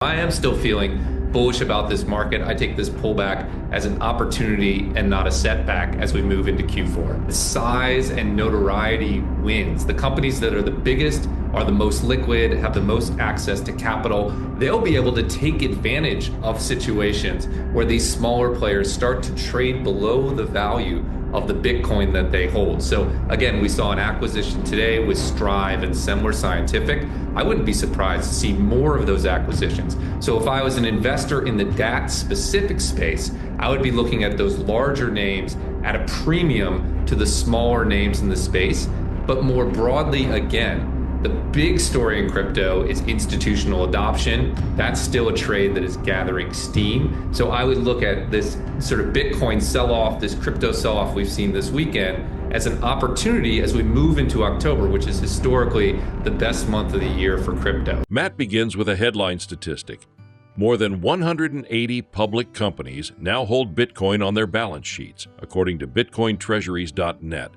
I am still feeling bullish about this market. I take this pullback as an opportunity and not a setback as we move into Q4. The size and notoriety wins. The companies that are the biggest are the most liquid, have the most access to capital. They'll be able to take advantage of situations where these smaller players start to trade below the value of the Bitcoin that they hold. So again, we saw an acquisition today with Strive and Semler Scientific. I wouldn't be surprised to see more of those acquisitions. So if I was an investor in the DAT specific space, I would be looking at those larger names at a premium to the smaller names in the space. But more broadly, again, the big story in crypto is institutional adoption. That's still a trade that is gathering steam. So I would look at this sort of Bitcoin sell-off, this crypto sell-off we've seen this weekend as an opportunity as we move into October, which is historically the best month of the year for crypto. Matt begins with a headline statistic. More than 180 public companies now hold Bitcoin on their balance sheets, according to BitcoinTreasuries.net.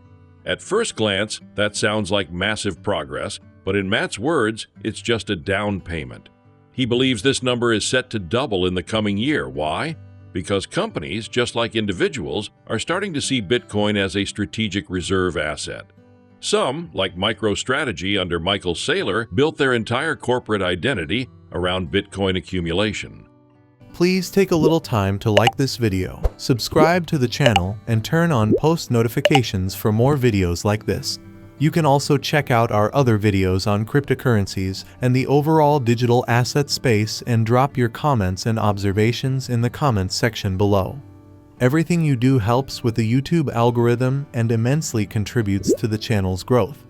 At first glance, that sounds like massive progress, but in Matt's words, it's just a down payment. He believes this number is set to double in the coming year. Why? Because companies, just like individuals, are starting to see Bitcoin as a strategic reserve asset. Some, like MicroStrategy under Michael Saylor, built their entire corporate identity around Bitcoin accumulation. Please take a little time to like this video, subscribe to the channel, and turn on post notifications for more videos like this. You can also check out our other videos on cryptocurrencies and the overall digital asset space and drop your comments and observations in the comments section below. Everything you do helps with the YouTube algorithm and immensely contributes to the channel's growth.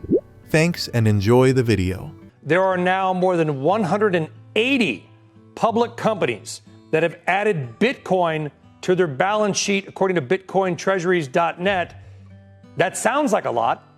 Thanks and enjoy the video. There are now more than 180 public companies that have added Bitcoin to their balance sheet, according to BitcoinTreasuries.net. That sounds like a lot.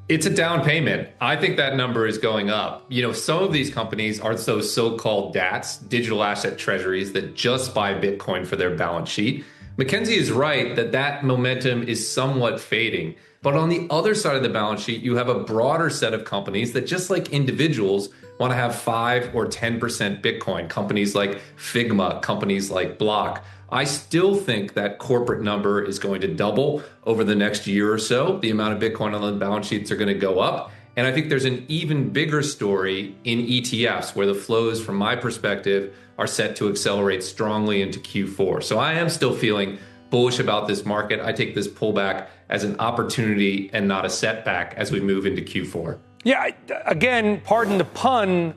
It's a down payment. I think that number is going up. You know, some of these companies are those so-called DATs, digital asset treasuries, that just buy Bitcoin for their balance sheet. Mackenzie is right that that momentum is somewhat fading. But on the other side of the balance sheet, you have a broader set of companies that, just like individuals, want to have 5 or 10% Bitcoin. Companies like Figma, companies like Block. I still think that corporate number is going to double over the next year or so. The amount of Bitcoin on the balance sheets are going to go up. And I think there's an even bigger story in ETFs, where the flows, from my perspective, are set to accelerate strongly into Q4. So I am still feeling bullish about this market. I take this pullback as an opportunity and not a setback as we move into Q4. Yeah, again, pardon the pun,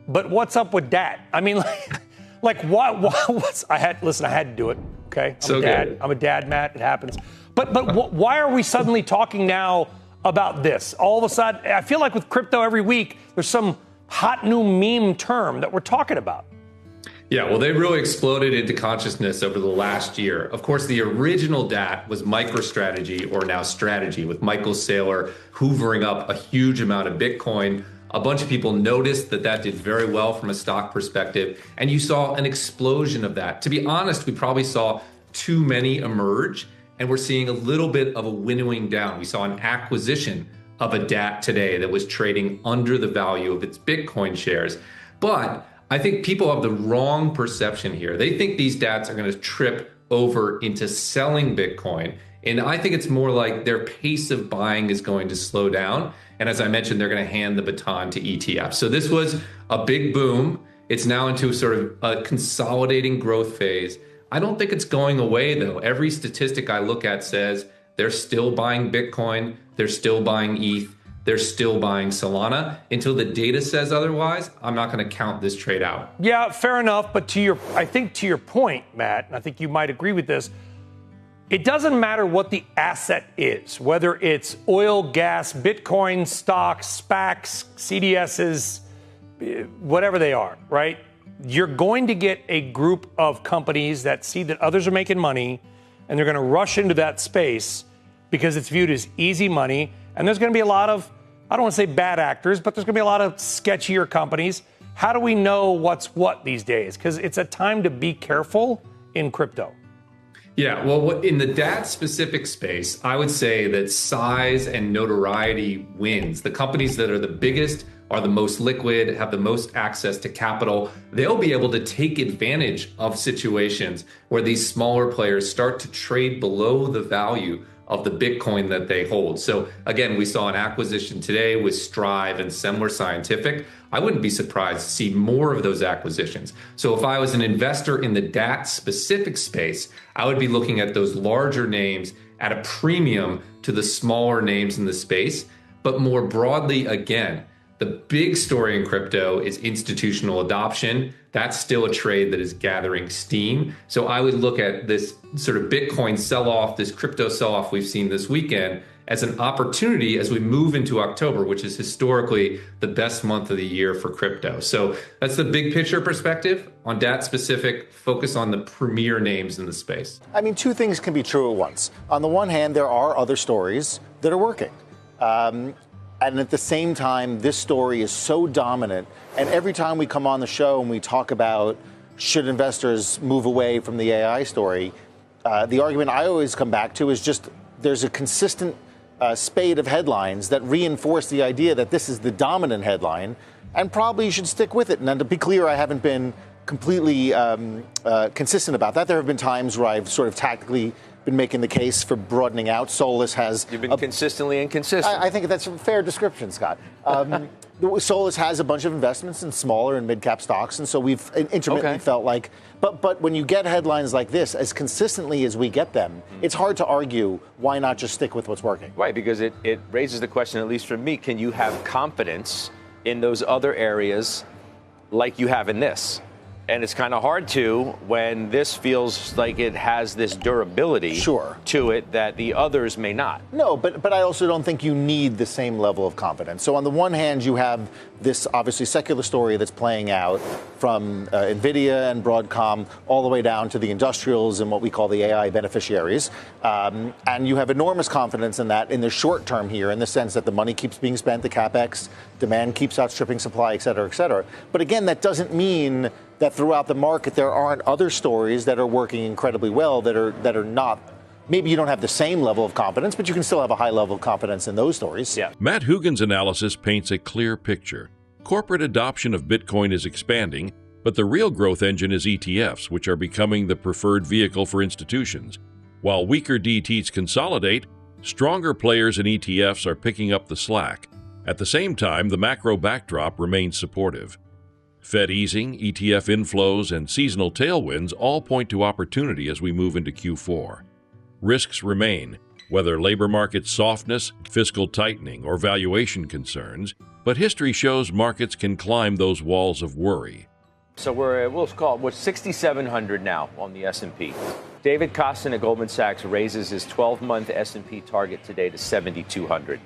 but what's up with that? I mean, what's I had to do it. Okay, I'm a dad, Matt. It happens. But why are we suddenly talking now about this? All of a sudden, I feel like with crypto every week, there's some hot new meme term that we're talking about. Yeah, well, they really exploded into consciousness over the last year. Of course, the original DAT was MicroStrategy, or now Strategy, with Michael Saylor hoovering up a huge amount of Bitcoin. A bunch of people noticed that that did very well from a stock perspective, and you saw an explosion of that. To be honest, we probably saw too many emerge, and we're seeing a little bit of a winnowing down. We saw an acquisition of a DAT today that was trading under the value of its Bitcoin shares. But I think people have the wrong perception here. They think these DATs are going to trip over into selling Bitcoin. And I think it's more like their pace of buying is going to slow down. And as I mentioned, they're going to hand the baton to ETFs. So this was a big boom. It's now into sort of a consolidating growth phase. I don't think it's going away, though. Every statistic I look at says they're still buying Bitcoin. They're still buying ETH. They're still buying Solana. Until the data says otherwise, I'm not going to count this trade out. Yeah, fair enough. But I think to your point, Matt, and I think you might agree with this, it doesn't matter what the asset is, whether it's oil, gas, Bitcoin, stocks, SPACs, CDSs, whatever they are, right? You're going to get a group of companies that see that others are making money, and they're going to rush into that space because it's viewed as easy money. And there's going to be a lot of, I don't want to say bad actors, but there's going to be a lot of sketchier companies. How do we know what's what these days? Because it's a time to be careful in crypto. Yeah, well, in the DAT-specific space, I would say that size and notoriety wins. The companies that are the biggest are the most liquid, have the most access to capital. They'll be able to take advantage of situations where these smaller players start to trade below the value of the Bitcoin that they hold. So again, we saw an acquisition today with Strive and Semler Scientific. I wouldn't be surprised to see more of those acquisitions. So if I was an investor in the DAT specific space, I would be looking at those larger names at a premium to the smaller names in the space. But more broadly, again, the big story in crypto is institutional adoption. That's still a trade that is gathering steam. So I would look at this sort of Bitcoin sell-off, this crypto sell-off we've seen this weekend, as an opportunity as we move into October, which is historically the best month of the year for crypto. So that's the big picture perspective. On DAT specific, focus on the premier names in the space. I mean, two things can be true at once. On the one hand, there are other stories that are working. And at the same time, this story is so dominant. And every time we come on the show and we talk about should investors move away from the AI story, the argument I always come back to is just there's a consistent spate of headlines that reinforce the idea that this is the dominant headline, and probably you should stick with it. And to be clear, I haven't been completely consistent about that. There have been times where I've sort of tactically been making the case for broadening out. Solus has... You've been consistently inconsistent. I think that's a fair description, Scott. Solus has a bunch of investments in smaller and mid-cap stocks, and so we've intermittently felt like... But when you get headlines like this, as consistently as we get them, it's hard to argue why not just stick with what's working. Right, because it raises the question, at least for me, can you have confidence in those other areas like you have in this? And it's kind of hard to when this feels like it has this durability to it that the others may not. No, but I also don't think you need the same level of confidence. So on the one hand, you have this obviously secular story that's playing out from NVIDIA and Broadcom all the way down to the industrials and what we call the AI beneficiaries. And you have enormous confidence in that in the short term here, in the sense that the money keeps being spent, the CapEx, demand keeps outstripping supply, et cetera, et cetera. But again, that doesn't mean that throughout the market there aren't other stories that are working incredibly well that are not. Maybe you don't have the same level of confidence, but you can still have a high level of confidence in those stories. Yeah. Matt Hougan's analysis paints a clear picture. Corporate adoption of Bitcoin is expanding, but the real growth engine is ETFs, which are becoming the preferred vehicle for institutions. While weaker DTs consolidate, stronger players in ETFs are picking up the slack. At the same time, the macro backdrop remains supportive. Fed easing, ETF inflows, and seasonal tailwinds all point to opportunity as we move into Q4. Risks remain, whether labor market softness, fiscal tightening, or valuation concerns, but history shows markets can climb those walls of worry. So we're 6,700 now on the S&P. David Kostin at Goldman Sachs raises his 12-month S&P target today to 7,200.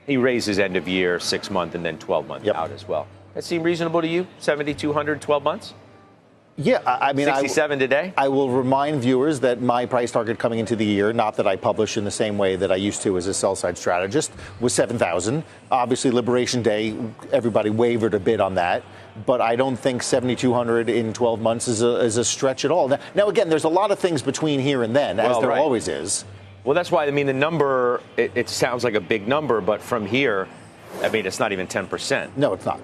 He raises end of year, 6-month, and then 12-month out as well. That seem reasonable to you? 7,200, 12 months? Yeah, I mean, 67 today? I will remind viewers that my price target coming into the year, not that I publish in the same way that I used to as a sell-side strategist, was 7,000. Obviously, Liberation Day, everybody wavered a bit on that. But I don't think 7,200 in 12 months is a stretch at all. Now, again, there's a lot of things between here and then, as there always is. Well, that's why, I mean, the number, it sounds like a big number, but from here, I mean, it's not even 10%. No, it's not.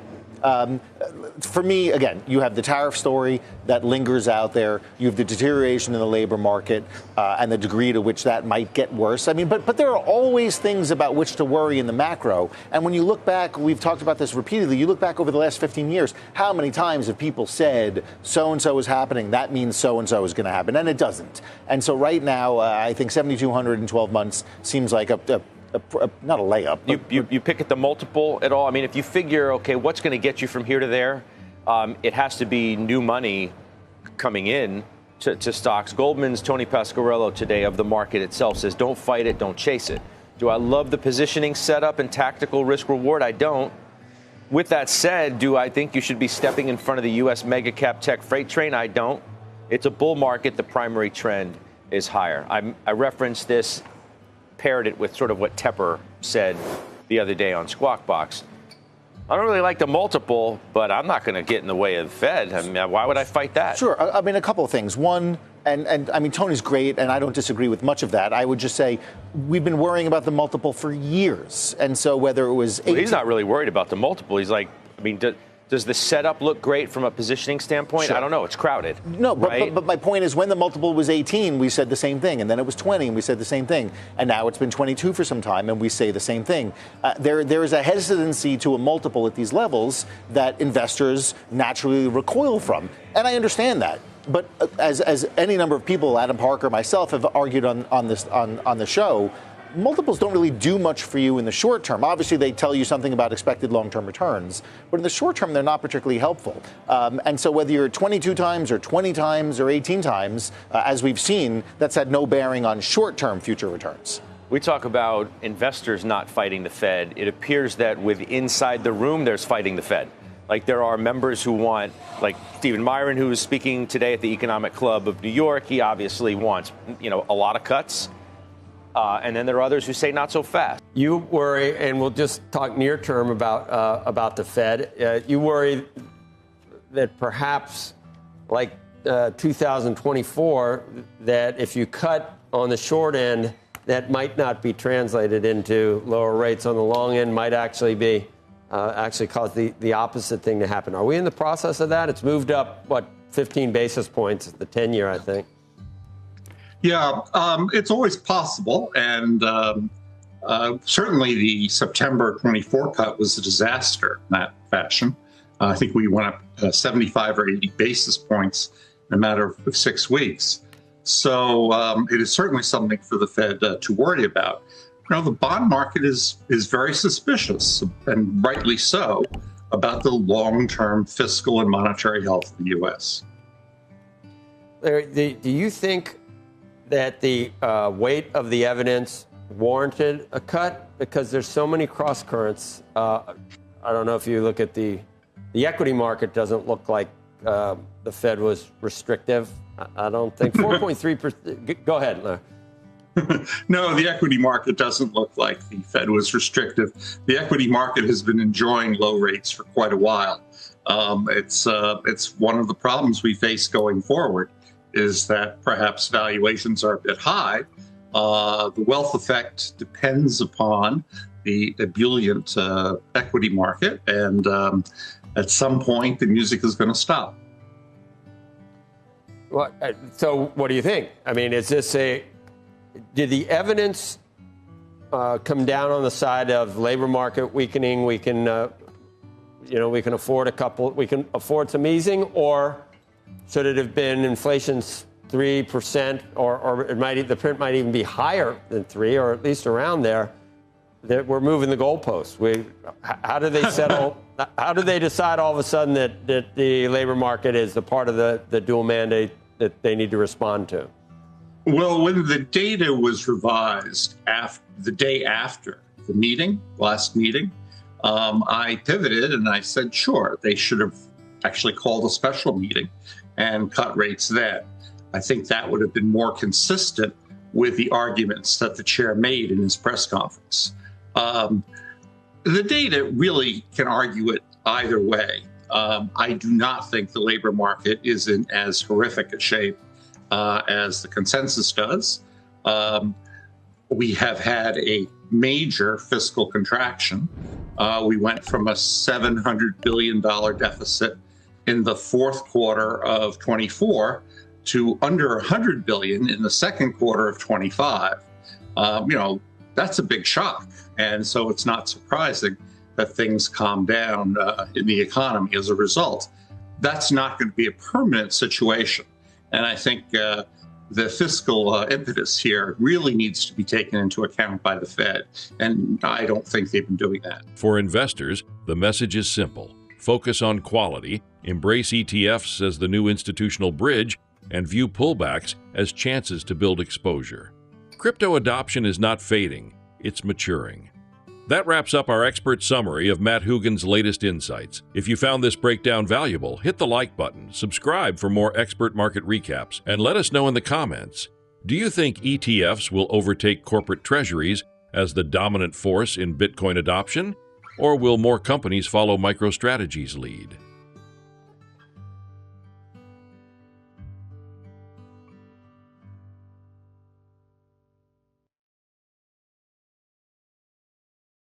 For me, again, you have the tariff story that lingers out there. You have the deterioration in the labor market and the degree to which that might get worse. I mean, but there are always things about which to worry in the macro. And when you look back, we've talked about this repeatedly, you look back over the last 15 years, how many times have people said so-and-so is happening, that means so-and-so is going to happen, and it doesn't. And so right now, I think 7,200 in 12 months seems like not a layup. You pick at the multiple at all? I mean, if you figure, okay, what's going to get you from here to there? It has to be new money coming in to stocks. Goldman's Tony Pasquarello today of the market itself says, don't fight it, don't chase it. Do I love the positioning setup and tactical risk reward? I don't. With that said, do I think you should be stepping in front of the U.S. mega cap tech freight train? I don't. It's a bull market. The primary trend is higher. I referenced this, paired it with sort of what Tepper said the other day on Squawk Box. I don't really like the multiple, but I'm not going to get in the way of the Fed. I mean, why would I fight that? Sure. I mean, a couple of things. One, And I mean, Tony's great, and I don't disagree with much of that. I would just say we've been worrying about the multiple for years. And so whether it was... Well, he's not really worried about the multiple. He's like, I mean, does the setup look great from a positioning standpoint? Sure. I don't know. It's crowded. No, right? but my point is when the multiple was 18, we said the same thing. And then it was 20, and we said the same thing. And now it's been 22 for some time, and we say the same thing. There is a hesitancy to a multiple at these levels that investors naturally recoil from. And I understand that. But as any number of people, Adam Parker, myself, have argued on the show, multiples don't really do much for you in the short term. Obviously, they tell you something about expected long-term returns, but in the short term, they're not particularly helpful. And so whether you're 22 times or 20 times or 18 times, as we've seen, that's had no bearing on short-term future returns. We talk about investors not fighting the Fed. It appears that with inside the room, there's fighting the Fed. Like there are members who want, like Stephen Myron, who is speaking today at the Economic Club of New York. He obviously wants, a lot of cuts. And then there are others who say not so fast. You worry, and we'll just talk near term about the Fed. You worry that perhaps, like 2024, that if you cut on the short end, that might not be translated into lower rates on the long end, might actually be cause the opposite thing to happen. Are we in the process of that? It's moved up, 15 basis points, the 10-year, I think. Yeah, it's always possible. And certainly the September 24 cut was a disaster in that fashion. I think we went up 75 or 80 basis points in a matter of 6 weeks. So it is certainly something for the Fed to worry about. The bond market is very suspicious, and rightly so, about the long-term fiscal and monetary health of the U.S. Larry, do you think that the weight of the evidence warranted a cut? Because there's so many cross currents. I don't know if you look at the equity market doesn't look like the Fed was restrictive. I don't think 4.3%. Go ahead, Larry. No, the equity market doesn't look like the Fed was restrictive. The equity market has been enjoying low rates for quite a while. It's one of the problems we face going forward is that perhaps valuations are a bit high. The wealth effect depends upon the ebullient equity market, and at some point the music is going to stop. Well, so what do you think? I mean, did the evidence come down on the side of labor market weakening? We can afford some easing, or should it have been inflation's 3%, or the print might even be higher than 3%, or at least around there? That we're moving the goalposts. How do they settle? How do they decide all of a sudden that the labor market is a part of the dual mandate that they need to respond to? Well, when the data was revised the day after the last meeting, I pivoted and I said, sure, they should have actually called a special meeting and cut rates then. I think that would have been more consistent with the arguments that the chair made in his press conference. The data really can argue it either way. I do not think the labor market is in as horrific a shape as the consensus does. We have had a major fiscal contraction. We went from a $700 billion deficit in the fourth quarter of 24 to under $100 billion in the second quarter of 25. That's a big shock. And so it's not surprising that things calm down in the economy as a result. That's not going to be a permanent situation. And I think the fiscal impetus here really needs to be taken into account by the Fed. And I don't think they've been doing that. For investors, the message is simple. Focus on quality, embrace ETFs as the new institutional bridge, and view pullbacks as chances to build exposure. Crypto adoption is not fading, it's maturing. That wraps up our expert summary of Matt Hougan's latest insights. If you found this breakdown valuable, hit the like button, subscribe for more expert market recaps, and let us know in the comments. Do you think ETFs will overtake corporate treasuries as the dominant force in Bitcoin adoption? Or will more companies follow MicroStrategy's lead?